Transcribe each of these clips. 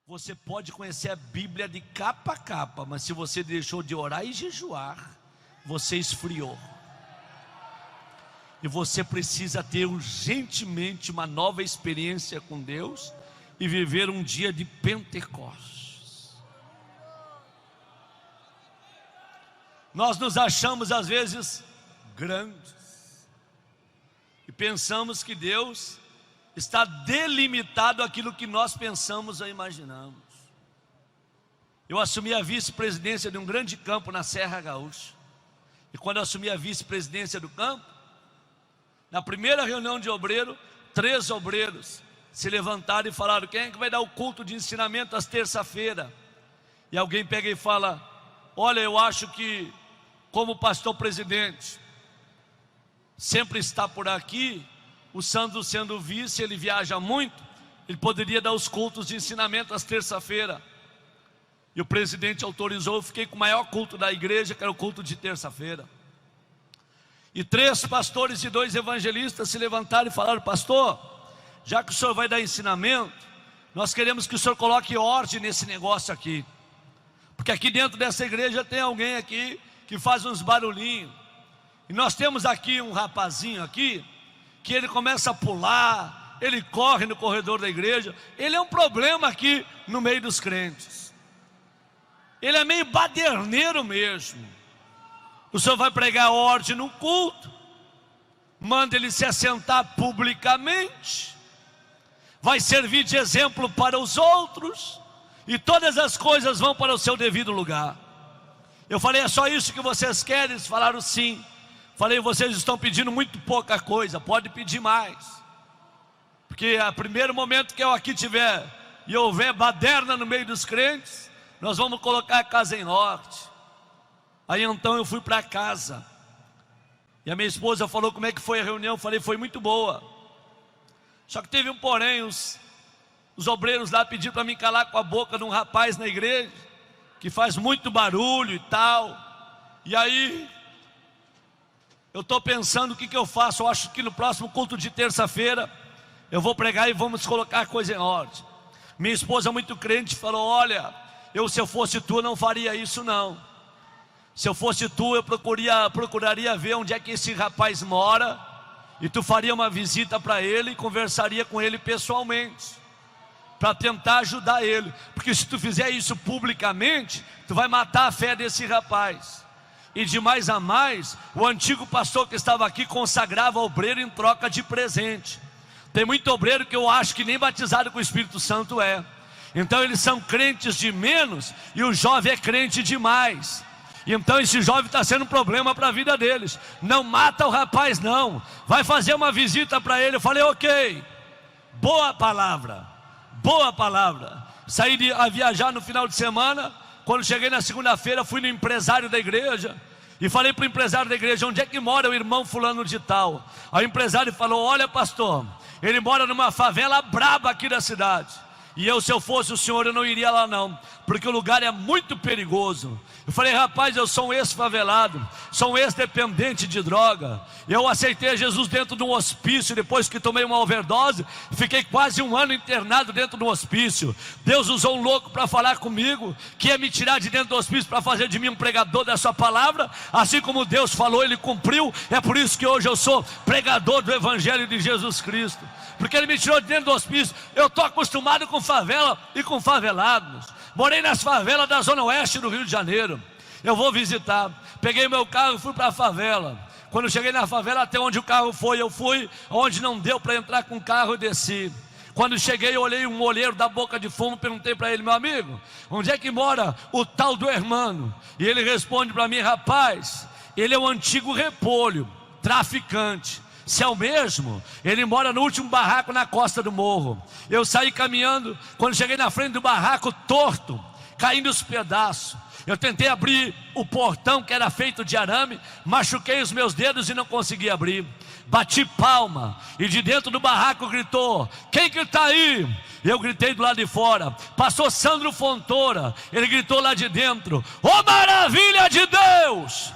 Você pode conhecer a Bíblia de capa a capa, mas se você deixou de orar e jejuar, você esfriou. E você precisa ter urgentemente uma nova experiência com Deus e viver um dia de Pentecostes. Nós nos achamos às vezes grandes e pensamos que Deus está delimitado aquilo que nós pensamos ou imaginamos. Eu assumi a vice-presidência de um grande campo na Serra Gaúcha. E quando eu assumi a vice-presidência do campo, na primeira reunião de obreiro, 3 obreiros se levantaram e falaram: quem é que vai dar o culto de ensinamento às terça-feira? E alguém pega e fala: olha, eu acho que como pastor presidente sempre está por aqui, o Sandro sendo vice, ele viaja muito, ele poderia dar os cultos de ensinamento às terça-feira. E o presidente autorizou, eu fiquei com o maior culto da igreja, que era o culto de terça-feira. E 3 pastores e 2 evangelistas se levantaram e falaram: pastor, já que o senhor vai dar ensinamento, nós queremos que o senhor coloque ordem nesse negócio aqui. Porque aqui dentro dessa igreja tem alguém aqui que faz uns barulhinhos. E nós temos aqui um rapazinho aqui, que ele começa a pular, ele corre no corredor da igreja, ele é um problema aqui no meio dos crentes. Ele é meio baderneiro mesmo. O senhor vai pregar ordem no culto, manda ele se assentar publicamente, vai servir de exemplo para os outros, e todas as coisas vão para o seu devido lugar. Eu falei: é só isso que vocês querem? Eles falaram: sim. Falei: vocês estão pedindo muito pouca coisa, pode pedir mais. Porque a primeiro momento que eu aqui tiver e houver baderna no meio dos crentes, nós vamos colocar a casa em norte. Aí então eu fui para casa, e a minha esposa falou: como é que foi a reunião? Eu falei: foi muito boa. Só que teve um porém, os obreiros lá pediram para mim calar com a boca de um rapaz na igreja, que faz muito barulho e tal. E aí eu estou pensando o que eu faço. Eu acho que no próximo culto de terça-feira eu vou pregar e vamos colocar a coisa em ordem. Minha esposa, muito crente, falou: olha, se eu fosse tu, não faria isso não. Se eu fosse tu, eu procuraria ver onde é que esse rapaz mora, e tu faria uma visita para ele e conversaria com ele pessoalmente, para tentar ajudar ele. Porque se tu fizer isso publicamente, tu vai matar a fé desse rapaz. E de mais a mais, o antigo pastor que estava aqui consagrava obreiro em troca de presente. Tem muito obreiro que eu acho que nem batizado com o Espírito Santo é. Então eles são crentes de menos, e o jovem é crente demais. Então esse jovem está sendo um problema para a vida deles. Não mata o rapaz não, vai fazer uma visita para ele. Eu falei: ok, boa palavra, boa palavra. Saí a viajar no final de semana. Quando cheguei na segunda-feira, fui no empresário da igreja e falei para o empresário da igreja: onde é que mora o irmão fulano de tal? Aí o empresário falou: olha, pastor, ele mora numa favela braba aqui da cidade. E se eu fosse o senhor, eu não iria lá não, porque o lugar é muito perigoso. Eu falei: rapaz, eu sou um ex-favelado, sou um ex-dependente de droga. Eu aceitei Jesus dentro de um hospício, depois que tomei uma overdose, fiquei quase 1 ano internado dentro de um hospício. Deus usou um louco para falar comigo, que ia me tirar de dentro do hospício para fazer de mim um pregador da sua palavra. Assim como Deus falou, Ele cumpriu. É por isso que hoje eu sou pregador do Evangelho de Jesus Cristo, porque Ele me tirou de dentro do hospício. Eu estou acostumado com favela e com favelados. Morei nas favelas da Zona Oeste do Rio de Janeiro. Eu vou visitar. Peguei meu carro e fui para a favela. Quando cheguei na favela, até onde o carro foi, eu fui. Onde não deu para entrar com o carro, eu desci. Quando cheguei, eu olhei um olheiro da boca de fumo, perguntei para ele: meu amigo, onde é que mora o tal do hermano? E ele responde para mim: rapaz, ele é o antigo repolho, traficante. Se é o mesmo, ele mora no último barraco na costa do morro. Eu saí caminhando, quando cheguei na frente do barraco, torto, caindo os pedaços. Eu tentei abrir o portão, que era feito de arame, machuquei os meus dedos e não consegui abrir. Bati palma, e de dentro do barraco gritou: quem que está aí? Eu gritei do lado de fora. Passou Sandro Fontoura, ele gritou lá de dentro: ô maravilha de Deus!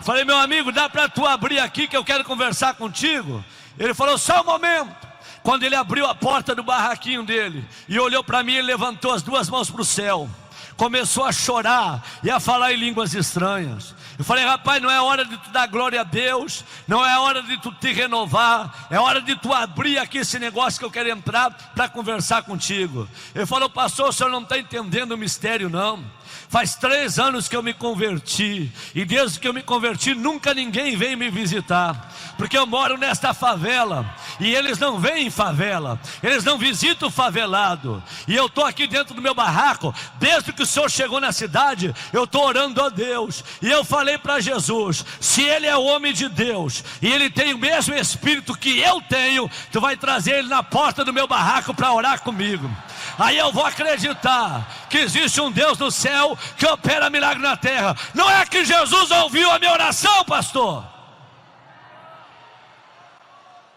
Falei, meu amigo, dá para tu abrir aqui que eu quero conversar contigo? Ele falou, só um momento. Quando ele abriu a porta do barraquinho dele e olhou para mim, ele levantou as duas mãos para o céu, começou a chorar e a falar em línguas estranhas. Eu falei, rapaz, não é hora de tu dar glória a Deus, não é hora de tu te renovar, é hora de tu abrir aqui esse negócio que eu quero entrar para conversar contigo. Ele falou, pastor, o senhor não está entendendo o mistério não. Faz 3 anos que eu me converti, e desde que eu me converti nunca ninguém veio me visitar, porque eu moro nesta favela, e eles não vêm em favela, eles não visitam o favelado, e eu estou aqui dentro do meu barraco, desde que o senhor chegou na cidade, eu estou orando a Deus, e eu falei para Jesus, se ele é o homem de Deus, e ele tem o mesmo espírito que eu tenho, tu vai trazer ele na porta do meu barraco para orar comigo. Aí eu vou acreditar que existe um Deus no céu que opera milagre na terra. Não é que Jesus ouviu a minha oração, pastor?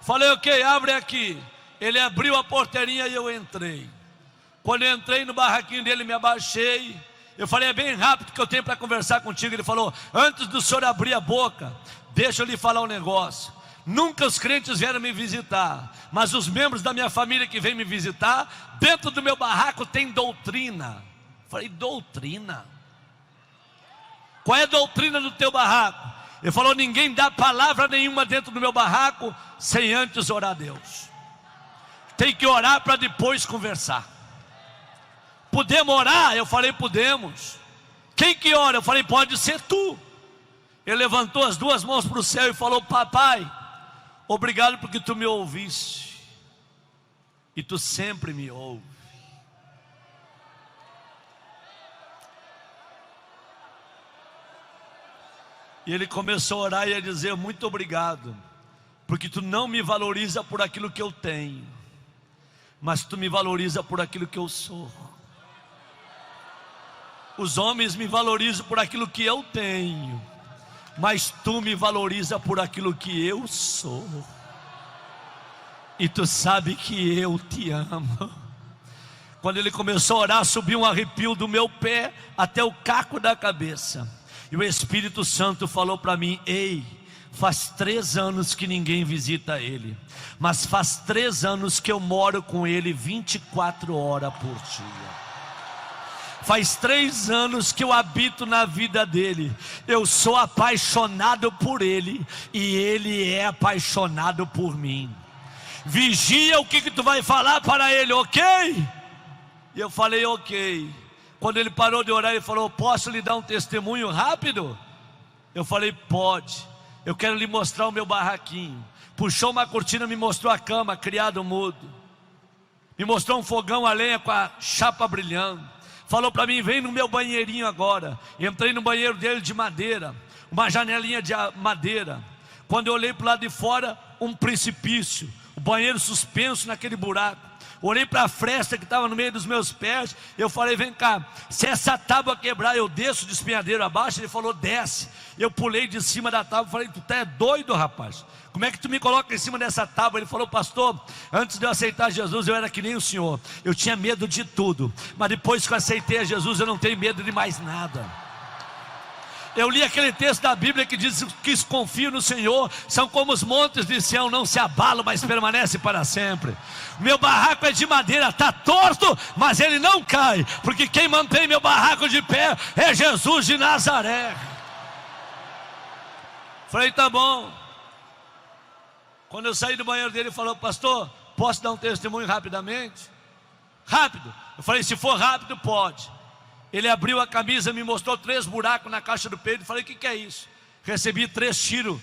Falei, ok, abre aqui. Ele abriu a porteirinha e eu entrei. Quando eu entrei no barraquinho dele, me abaixei. Eu falei, é bem rápido que eu tenho para conversar contigo. Ele falou, antes do senhor abrir a boca, deixa eu lhe falar um negócio. Nunca os crentes vieram me visitar, mas os membros da minha família que vêm me visitar, dentro do meu barraco tem doutrina. Falei, doutrina? Qual é a doutrina do teu barraco? Ele falou, ninguém dá palavra nenhuma dentro do meu barraco sem antes orar a Deus. Tem que orar para depois conversar. Podemos orar? Eu falei, podemos. Quem que ora? Eu falei, pode ser tu. Ele levantou as duas mãos para o céu e falou, papai, obrigado porque tu me ouviste, e tu sempre me ouve. E ele começou a orar e a dizer, muito obrigado, porque tu não me valoriza por aquilo que eu tenho, mas tu me valoriza por aquilo que eu sou. Os homens me valorizam por aquilo que eu tenho, mas tu me valoriza por aquilo que eu sou. E tu sabe que eu te amo. Quando ele começou a orar, subiu um arrepio do meu pé até o caco da cabeça. E o Espírito Santo falou para mim, ei, faz 3 anos que ninguém visita ele, mas faz 3 anos que eu moro com ele 24 horas por dia. Faz 3 anos que eu habito na vida dele. Eu sou apaixonado por ele, e ele é apaixonado por mim. Vigia o que tu vai falar para ele, ok? E eu falei, ok. Quando ele parou de orar, ele falou, posso lhe dar um testemunho rápido? Eu falei, pode. Eu quero lhe mostrar o meu barraquinho. Puxou uma cortina, me mostrou a cama, criado mudo. Me mostrou um fogão a lenha com a chapa brilhando. Falou para mim, vem no meu banheirinho agora. Entrei no banheiro dele de madeira, uma janelinha de madeira. Quando eu olhei para o lado de fora, um precipício, o banheiro suspenso naquele buraco. Olhei para a fresta que estava no meio dos meus pés. Eu falei, vem cá, se essa tábua quebrar, eu desço de espinhadeiro abaixo? Ele falou, desce. Eu pulei de cima da tábua. Falei, tu tá doido, rapaz? Como é que tu me coloca em cima dessa tábua? Ele falou, pastor, antes de eu aceitar Jesus, eu era que nem o senhor. Eu tinha medo de tudo, mas depois que eu aceitei a Jesus, eu não tenho medo de mais nada. Eu li aquele texto da Bíblia que diz que os confiam no Senhor são como os montes de Sião, não se abalam, mas permanecem para sempre. Meu barraco é de madeira, está torto, mas ele não cai, porque quem mantém meu barraco de pé é Jesus de Nazaré. Falei, tá bom. Quando eu saí do banheiro dele, ele falou, pastor, posso dar um testemunho rapidamente? Rápido. Eu falei, se for rápido, pode. Ele abriu a camisa, me mostrou 3 buracos na caixa do peito. Falei, o que é isso? Recebi 3 tiros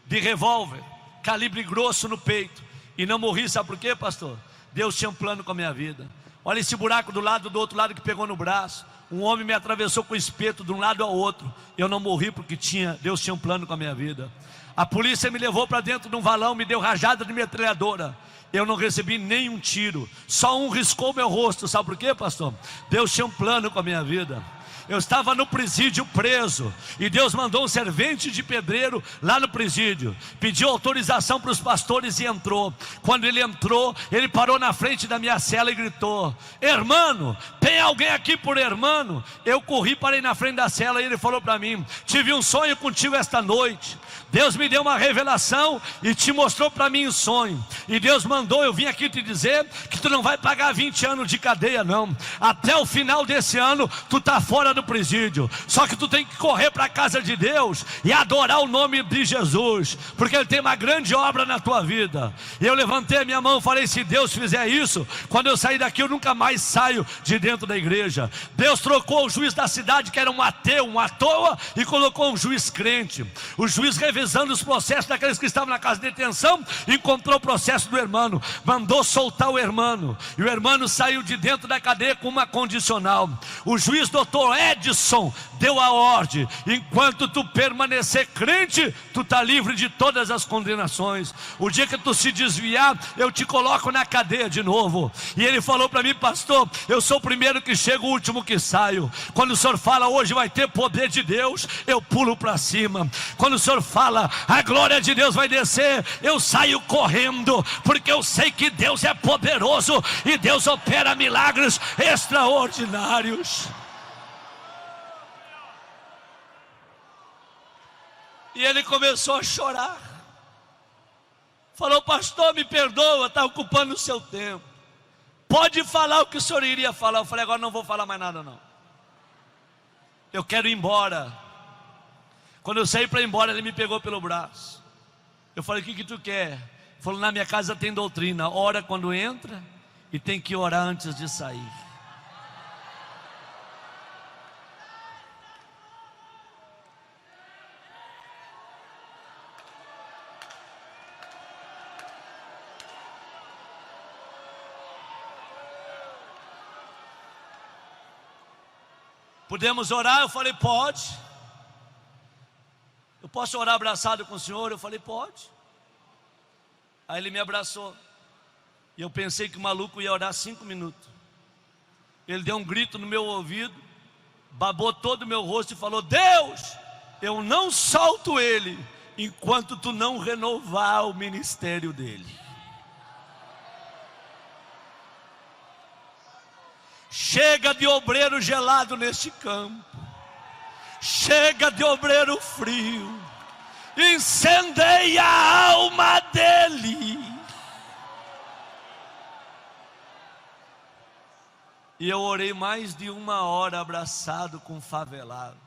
de revólver, calibre grosso no peito, e não morri, sabe por quê, pastor? Deus tinha um plano com a minha vida. Olha esse buraco do outro lado que pegou no braço. Um homem me atravessou com espeto de um lado ao outro. Eu não morri porque Deus tinha um plano com a minha vida. A polícia me levou para dentro de um valão, me deu rajada de metralhadora. Eu não recebi nenhum tiro, só um riscou meu rosto. Sabe por quê, pastor? Deus tinha um plano com a minha vida. Eu estava no presídio preso, e Deus mandou um servente de pedreiro lá no presídio, pediu autorização para os pastores e entrou. Quando ele entrou, ele parou na frente da minha cela e gritou: hermano, tem alguém aqui por hermano? Eu corri, parei na frente da cela e ele falou para mim: tive um sonho contigo esta noite. Deus me deu uma revelação e te mostrou para mim um sonho, e Deus mandou eu vim aqui te dizer que tu não vai pagar 20 anos de cadeia não. Até o final desse ano tu está fora do presídio, só que tu tem que correr para a casa de Deus e adorar o nome de Jesus, porque Ele tem uma grande obra na tua vida. E eu levantei a minha mão e falei: se Deus fizer isso, quando eu sair daqui eu nunca mais saio de dentro da igreja. Deus trocou o juiz da cidade, que era um ateu, um à toa, e colocou um juiz crente. O juiz, revisando os processos daqueles que estavam na casa de detenção, encontrou o processo do hermano, mandou soltar o hermano, e o hermano saiu de dentro da cadeia com uma condicional. O juiz doutor Edson deu a ordem: enquanto tu permanecer crente, tu está livre de todas as condenações. O dia que tu se desviar, eu te coloco na cadeia de novo. E ele falou para mim: pastor, eu sou o primeiro que chego, o último que saio. Quando o senhor fala hoje vai ter poder de Deus, eu pulo para cima. Quando o senhor fala a glória de Deus vai descer, eu saio correndo, porque eu sei que Deus é poderoso e Deus opera milagres extraordinários. E ele começou a chorar. Falou: pastor, me perdoa, está ocupando o seu tempo. Pode falar o que o senhor iria falar. Eu falei: agora não vou falar mais nada não. Eu quero ir embora. Quando eu saí para ir embora, ele me pegou pelo braço. Eu falei: o que tu quer? Ele falou: na minha casa tem doutrina, ora quando entra e tem que orar antes de sair. Podemos orar? Eu falei: pode. Eu posso orar abraçado com o senhor? Eu falei: pode. Aí ele me abraçou, e eu pensei que o maluco ia orar 5 minutos. Ele deu um grito no meu ouvido, babou todo o meu rosto e falou: Deus, eu não solto ele enquanto tu não renovar o ministério dele. Chega de obreiro gelado neste campo, chega de obreiro frio, incendeia a alma dele. E eu orei mais de 1 hora abraçado com o favelado.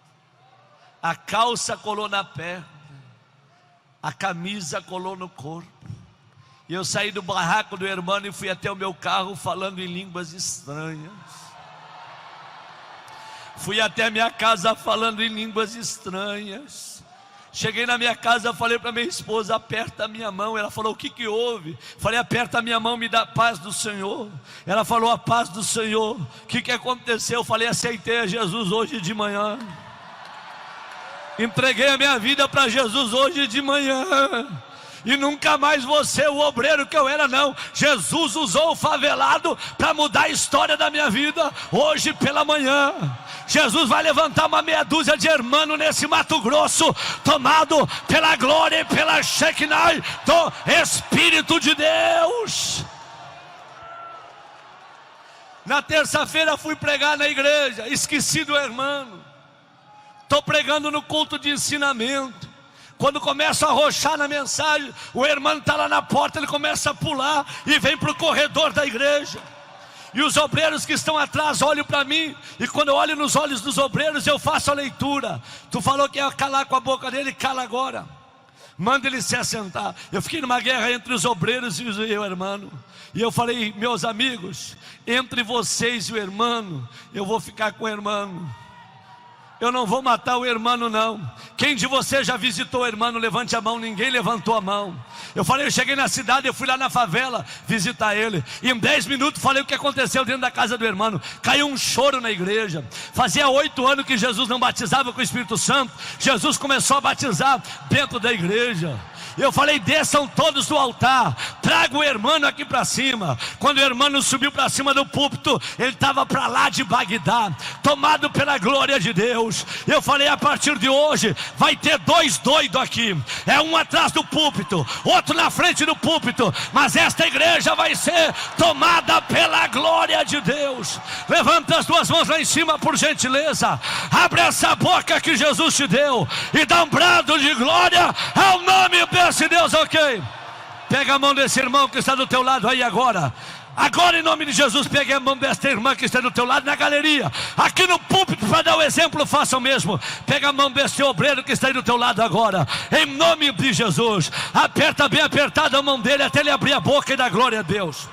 A calça colou na perna, a camisa colou no corpo. E eu saí do barraco do hermano e fui até o meu carro falando em línguas estranhas. Fui até a minha casa falando em línguas estranhas. Cheguei na minha casa, falei para minha esposa: aperta a minha mão. Ela falou: o que houve? Falei: aperta a minha mão, me dá a paz do Senhor. Ela falou: a paz do Senhor. O que aconteceu? Eu falei: aceitei a Jesus hoje de manhã. Entreguei a minha vida para Jesus hoje de manhã. E nunca mais vou ser o obreiro que eu era não. Jesus usou o favelado para mudar a história da minha vida. Hoje pela manhã Jesus vai levantar uma meia dúzia de hermanos nesse Mato Grosso, tomado pela glória e pela Shekinah do Espírito de Deus. Na terça-feira fui pregar na igreja, esqueci do hermano. Estou pregando no culto de ensinamento. Quando começa a arrochar na mensagem, o irmão está lá na porta, ele começa a pular e vem para o corredor da igreja. E os obreiros que estão atrás olham para mim, e quando eu olho nos olhos dos obreiros, eu faço a leitura. Tu falou que ia calar com a boca dele, cala agora. Manda ele se assentar. Eu fiquei numa guerra entre os obreiros e o irmão. E eu falei: meus amigos, entre vocês e o irmão, eu vou ficar com o irmão. Eu não vou matar o irmão, não. Quem de vocês já visitou o irmão? Levante a mão. Ninguém levantou a mão. Eu falei, eu cheguei na cidade, eu fui lá na favela visitar ele. E em 10 minutos falei o que aconteceu dentro da casa do irmão. Caiu um choro na igreja. Fazia 8 anos que Jesus não batizava com o Espírito Santo. Jesus começou a batizar dentro da igreja. Eu falei, desçam todos do altar, traga o irmão aqui para cima. Quando o irmão subiu para cima do púlpito, ele estava para lá de Bagdá, tomado pela glória de Deus. Eu falei, a partir de hoje vai ter 2 doidos aqui, é um atrás do púlpito, outro na frente do púlpito, mas esta igreja vai ser tomada pela glória de Deus. Levanta as 2 mãos lá em cima, por gentileza. Abre essa boca que Jesus te deu e dá um brado de glória ao nome desse Deus, ok? Pega a mão desse irmão que está do teu lado aí agora. Agora, em nome de Jesus, pegue a mão desta irmã que está do teu lado na galeria, aqui no púlpito, para dar o exemplo, faça o mesmo. Pega a mão desse obreiro que está aí do teu lado agora, em nome de Jesus. Aperta bem apertada a mão dele até ele abrir a boca e dar glória a Deus.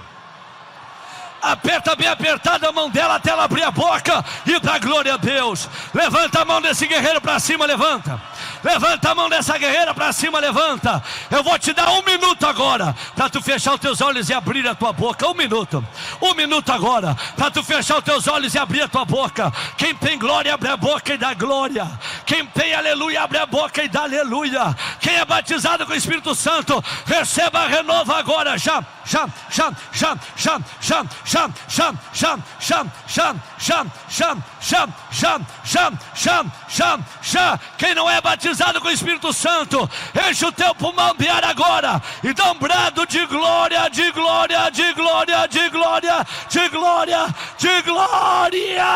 Aperta bem apertada a mão dela até ela abrir a boca e dá glória a Deus. Levanta a mão desse guerreiro para cima, levanta. Levanta a mão dessa guerreira para cima, levanta. Eu vou te dar 1 minuto agora para tu fechar os teus olhos e abrir a tua boca. 1 minuto. 1 minuto agora para tu fechar os teus olhos e abrir a tua boca. Quem tem glória, abre a boca e dá glória. Quem tem aleluia, abre a boca e dá aleluia. Quem é batizado com o Espírito Santo, receba, renova agora. Já. Quem não é batizado com o Espírito Santo, enche o teu pulmão de ar agora e dá um brado de glória, de glória, de glória, de glória, de glória, de glória.